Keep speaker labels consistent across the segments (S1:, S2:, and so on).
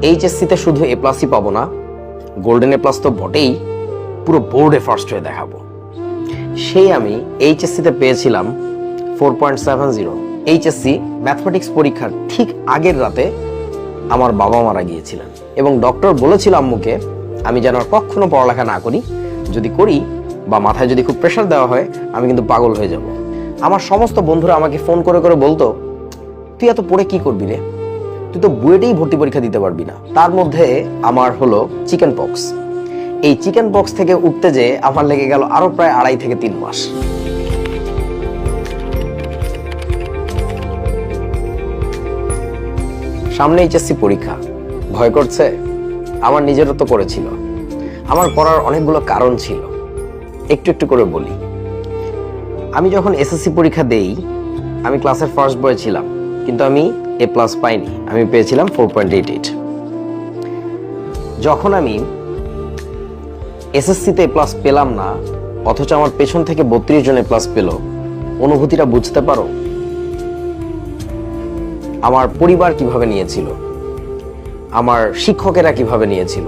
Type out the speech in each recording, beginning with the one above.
S1: এইচএসসিতে শুধু এ প্লাসই পাবো না, গোল্ডেন এ প্লাস তো বটেই, পুরো বোর্ডে ফার্স্ট হয়ে দেখাবো। সেই আমি এইচএসসিতে পেয়েছিলাম 4.70। এইচএসসি ম্যাথমেটিক্স পরীক্ষার ঠিক আগের রাতে আমার বাবা মারা গিয়েছিলেন এবং ডক্টর বলেছিল আম্মুকে আমি যেন আর কখনো পড়ালেখা না করি, যদি করি বা মাথায় যদি খুব প্রেশার দেওয়া হয় আমি কিন্তু পাগল হয়ে যাব। আমার সমস্ত বন্ধুরা আমাকে ফোন করে করে বলতো, তুই এত পড়ে কি করবি রে, তুই তো বুয়েটেই ভর্তি পরীক্ষা দিতে পারবি না। তার মধ্যে আমার হলো চিকেন পক্স। এই চিকেন পক্স থেকে উঠতে যে আমার লেগে গেল আরো প্রায় 2.5 থেকে 3 মাস। সামনে এইচএসসি পরীক্ষা, ভয় করছে? আমার নিজেরও তো করেছিল। আমার করার অনেকগুলো কারণ ছিল, একটু একটু করে বলি। আমি যখন এসএসসি পরীক্ষা দেই, আমি ক্লাসের ফার্স্ট বয় ছিলাম, কিন্তু আমি এ প্লাস পাইনি, আমি পেয়েছিলাম 4.88। যখন আমি এসএসসিতে এ প্লাস পেলাম না, অথচ আমার পেছন থেকে 32 জন এ প্লাস পেল, অনুভূতিটা বুঝতে পারো? আমার পরিবার কিভাবে নিয়েছিল, আমার শিক্ষকেরা কিভাবে নিয়েছিল,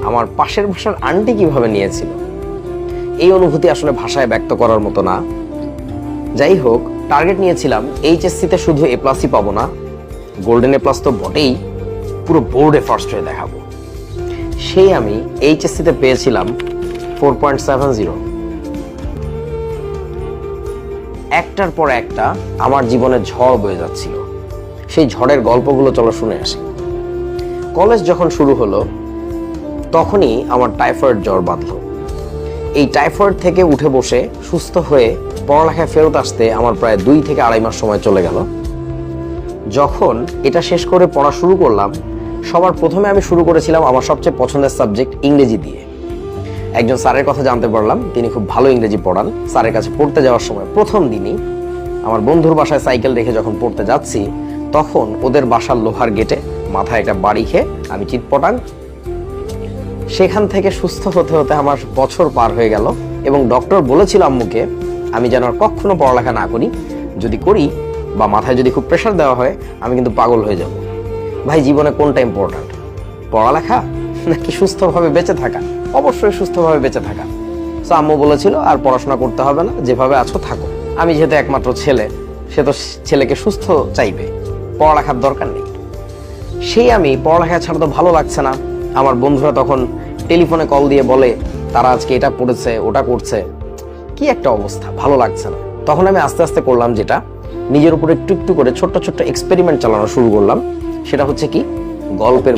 S1: আমার পাশের বাসার আন্টি কিভাবে নিয়েছিল, এই অনুভূতি আসলে ভাষায় ব্যক্ত করার মতো না। যাই হোক, টার্গেট নিয়েছিলাম এইচএসসিতে শুধু এ প্লাসই পাবো না, গোল্ডেন এ প্লাস তো বটেই, পুরো বোর্ডে ফার্স্ট হয়ে দেখাবো। সেই আমি এইচএসসিতে পেয়েছিলাম 4.70। একটার পর একটা আমার জীবনে ঝড় বয়ে যাচ্ছিল। সেই ঝড়ের গল্পগুলো চলো শুনে আসি। কলেজ যখন শুরু হলো তখনই আমার টাইফয়েড জ্বর বাঁধলো। এই টাইফয়েড থেকে উঠে বসে সুস্থ হয়ে পড়ালেখায় ফেরত আসতে আমার প্রায় 2 থেকে 2.5 মাস সময় চলে গেল। যখন এটা শেষ করে পড়া শুরু করলাম, সবার প্রথমে আমি শুরু করেছিলাম আমার সবচেয়ে পছন্দের সাবজেক্ট ইংরেজি দিয়ে। একজন স্যারের কথা জানতে পারলাম, তিনি খুব ভালো ইংরেজি পড়ান। স্যারের কাছে পড়তে যাওয়ার সময় প্রথম দিনই আমার বন্ধুর বাসায় সাইকেল রেখে যখন পড়তে যাচ্ছি, তখন ওদের বাসার লোহার গেটে মাথায় একটা বাড়ি খেয়ে আমি চিৎপটাং। সেখান থেকে সুস্থ হতে হতে আমার বছর পার হয়ে গেল এবং ডক্টর বলেছিল আম্মুকে আমি যেন আর কখনো পড়ালেখা না করি, যদি করি বা মাথায় যদি খুব প্রেশার দেওয়া হয় আমি কিন্তু পাগল হয়ে যাব। ভাই, জীবনে কোনটা ইম্পর্ট্যান্ট, পড়ালেখা নাকি সুস্থভাবে বেঁচে থাকা? অবশ্যই সুস্থভাবে বেঁচে থাকা। তো আম্মু বলেছিল আর পড়াশোনা করতে হবে না, যেভাবে আছো থাকো। আমি যেহেতু একমাত্র ছেলে, সে তো ছেলেকে সুস্থ চাইবে, পড়ালেখার দরকার নেই। সেই আমি পড়ালেখা ছাড়া তো ভালো লাগছে না। আমার বন্ধুরা তখন টেলিফোনে কল দিয়ে বলে তারা আজকে এটা পড়েছে, ওটা করছে, কি একটা অবস্থা, ভালো লাগছে না। তখন আমি আস্তে আস্তে করলাম যেটা, নিজের উপর একটু একটু করে ছোট্ট ছোট্ট এক্সপেরিমেন্ট চালানো শুরু করলাম। সেটা হচ্ছে কি, গল্পের